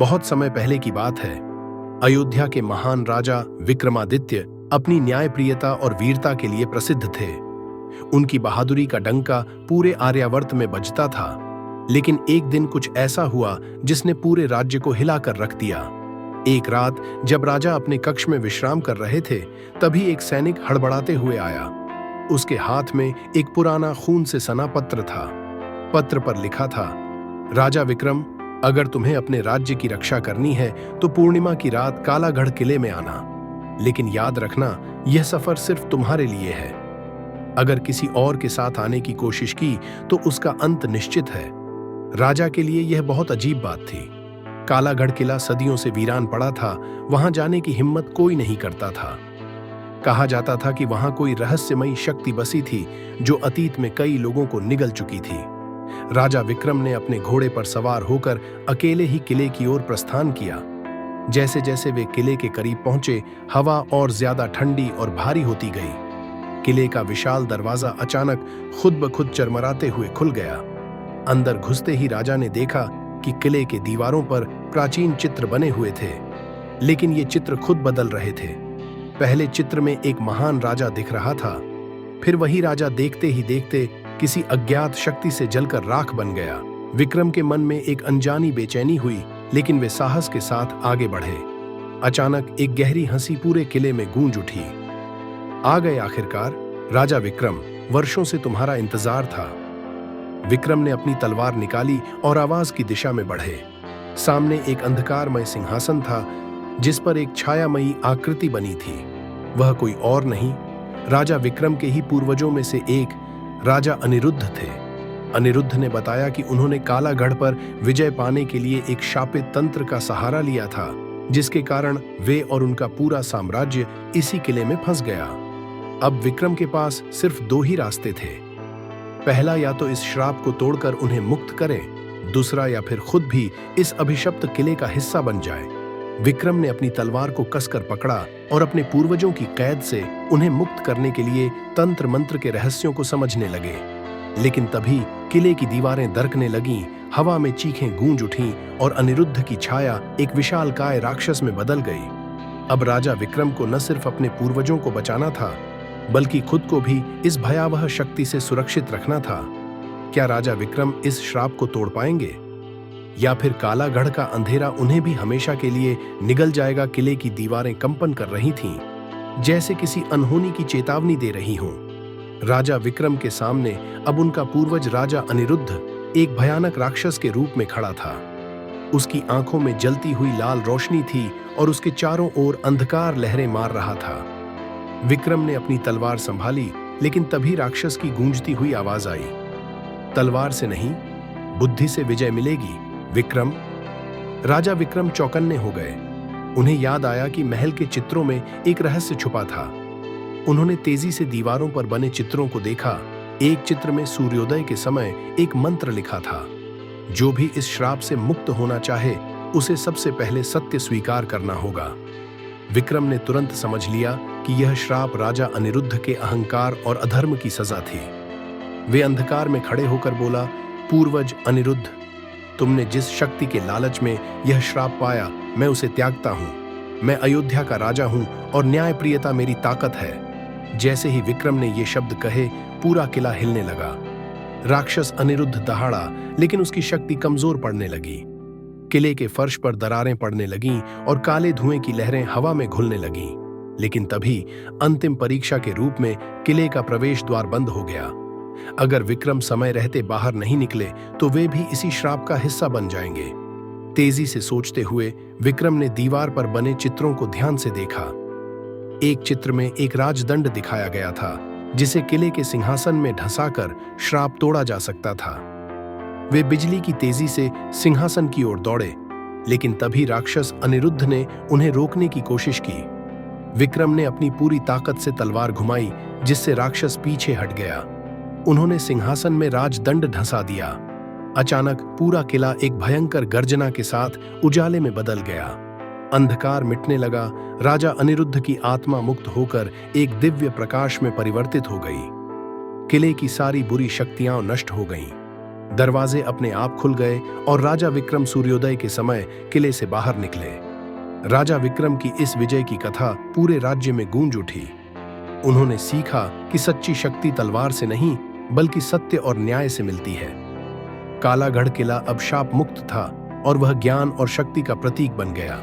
बहुत समय पहले की बात है। अयोध्या के महान राजा विक्रमादित्य अपनी न्यायप्रियता और वीरता के लिए प्रसिद्ध थे। उनकी बहादुरी का डंका पूरे आर्यावर्त में बजता था। लेकिन एक दिन कुछ ऐसा हुआ जिसने पूरे राज्य को हिलाकर रख दिया। एक रात जब राजा अपने कक्ष में विश्राम कर रहे थे, तभी एक सैनिक हड़बड़ाते हुए आया। उसके हाथ में एक पुराना खून से सना पत्र था। पत्र पर लिखा था, राजा विक्रम, अगर तुम्हें अपने राज्य की रक्षा करनी है तो पूर्णिमा की रात कालागढ़ किले में आना। लेकिन याद रखना, यह सफर सिर्फ तुम्हारे लिए है। अगर किसी और के साथ आने की कोशिश की तो उसका अंत निश्चित है। राजा के लिए यह बहुत अजीब बात थी। कालागढ़ किला सदियों से वीरान पड़ा था। वहां जाने की हिम्मत कोई नहीं करता था। कहा जाता था कि वहां कोई रहस्यमयी शक्ति बसी थी जो अतीत में कई लोगों को निगल चुकी थी। राजा विक्रम ने अपने घोड़े पर सवार होकर अकेले ही किले की ओर प्रस्थान किया। जैसे जैसे वे किले के करीब पहुंचे, हवा और ज्यादा ठंडी और भारी होती गई। किले का विशाल दरवाजा अचानक खुद ब खुद चरमराते हुए खुल गया। अंदर घुसते ही राजा ने देखा कि किले के दीवारों पर प्राचीन चित्र बने हुए थे, लेकिन ये चित्र खुद बदल रहे थे। पहले चित्र में एक महान राजा दिख रहा था, फिर वही राजा देखते ही देखते किसी अज्ञात शक्ति से जलकर राख बन गया। विक्रम के मन में एक अनजानी बेचैनी हुई, लेकिन वे साहस के साथ आगे बढ़े। अचानक एक गहरी हंसी पूरे किले में गूंज उठी। आ गए आखिरकार, राजा विक्रम, वर्षों से तुम्हारा इंतजार था। विक्रम ने अपनी तलवार निकाली और आवाज की दिशा में बढ़े। सामने एक अंधकारमय सिंहासन था जिस पर एक छायामयी आकृति बनी थी। वह कोई और नहीं, राजा विक्रम के ही पूर्वजों में से एक राजा अनिरुद्ध थे। अनिरुद्ध ने बताया कि उन्होंने कालागढ़ पर विजय पाने के लिए एक शापित तंत्र का सहारा लिया था, जिसके कारण वे और उनका पूरा साम्राज्य इसी किले में फंस गया। अब विक्रम के पास सिर्फ दो ही रास्ते थे। पहला, या तो इस श्राप को तोड़कर उन्हें मुक्त करें, दूसरा या फिर खुद भी इस अभिशप्त किले का हिस्सा बन जाए। विक्रम ने अपनी तलवार को कसकर पकड़ा और अपने पूर्वजों की कैद से उन्हें मुक्त करने के लिए तंत्र मंत्र के रहस्यों को समझने लगे। लेकिन तभी किले की दीवारें दरकने लगीं, हवा में चीखें गूंज उठीं और अनिरुद्ध की छाया एक विशालकाय राक्षस में बदल गई। अब राजा विक्रम को न सिर्फ अपने पूर्वजों को बचाना था, बल्कि खुद को भी इस भयावह शक्ति से सुरक्षित रखना था। क्या राजा विक्रम इस श्राप को तोड़ पाएंगे, या फिर कालागढ़ का अंधेरा उन्हें भी हमेशा के लिए निगल जाएगा? किले की दीवारें कंपन कर रही थीं, जैसे किसी अनहोनी की चेतावनी दे रही हों। राजा विक्रम के सामने अब उनका पूर्वज राजा अनिरुद्ध एक भयानक राक्षस के रूप में खड़ा था। उसकी आंखों में जलती हुई लाल रोशनी थी और उसके चारों ओर अंधकार लहरें मार रहा था। विक्रम ने अपनी तलवार संभाली, लेकिन तभी राक्षस की गूंजती हुई आवाज आई, तलवार से नहीं, बुद्धि से विजय मिलेगी विक्रम। राजा विक्रम चौकन्ने हो गए। उन्हें याद आया कि महल के चित्रों में एक रहस्य छुपा था। उन्होंने तेजी से दीवारों पर बने चित्रों को देखा। एक चित्र में सूर्योदय के समय एक मंत्र लिखा था, जो भी इस श्राप से मुक्त होना चाहे उसे सबसे पहले सत्य स्वीकार करना होगा। विक्रम ने तुरंत समझ लिया कि यह श्राप राजा अनिरुद्ध के अहंकार और अधर्म की सजा थी। वे अंधकार में खड़े होकर बोला, पूर्वज अनिरुद्ध, तुमने जिस शक्ति के लालच में यह श्राप पाया, मैं उसे त्यागता हूं। मैं अयोध्या का राजा हूं और न्यायप्रियता मेरी ताकत है। जैसे ही विक्रम ने ये शब्द कहे, पूरा किला हिलने लगा। राक्षस अनिरुद्ध दहाड़ा, लेकिन उसकी शक्ति कमजोर पड़ने लगी। किले के फर्श पर दरारें पड़ने लगीं और काले धुएं की लहरें हवा में घुलने लगीं। लेकिन तभी अंतिम परीक्षा के रूप में किले का प्रवेश द्वार बंद हो गया। अगर विक्रम समय रहते बाहर नहीं निकले तो वे भी इसी श्राप का हिस्सा बन जाएंगे। तेजी से सोचते हुए विक्रम ने दीवार पर बने चित्रों को ध्यान से देखा। एक चित्र में एक राजदंड दिखाया गया था, जिसे किले के सिंहासन में ढंसाकर श्राप तोड़ा जा सकता था। वे बिजली की तेजी से सिंहासन की ओर दौड़े, लेकिन तभी राक्षस अनिरुद्ध ने उन्हें रोकने की कोशिश की। विक्रम ने अपनी पूरी ताकत से तलवार घुमाई, जिससे राक्षस पीछे हट गया। उन्होंने सिंहासन में राजदंड ढंसा दिया। अचानक पूरा किला एक भयंकर गर्जना के साथ उजाले में बदल गया। अंधकार मिटने लगा। राजा अनिरुद्ध की आत्मा मुक्त होकर एक दिव्य प्रकाश में परिवर्तित हो गई। किले की सारी बुरी शक्तियां नष्ट हो गईं। दरवाजे अपने आप खुल गए और राजा विक्रम सूर्योदय के समय किले से बाहर निकले। राजा विक्रम की इस विजय की कथा पूरे राज्य में गूंज उठी। उन्होंने सीखा कि सच्ची शक्ति तलवार से नहीं बल्कि सत्य और न्याय से मिलती है। कालागढ़ किला अब शाप मुक्त था और वह ज्ञान और शक्ति का प्रतीक बन गया।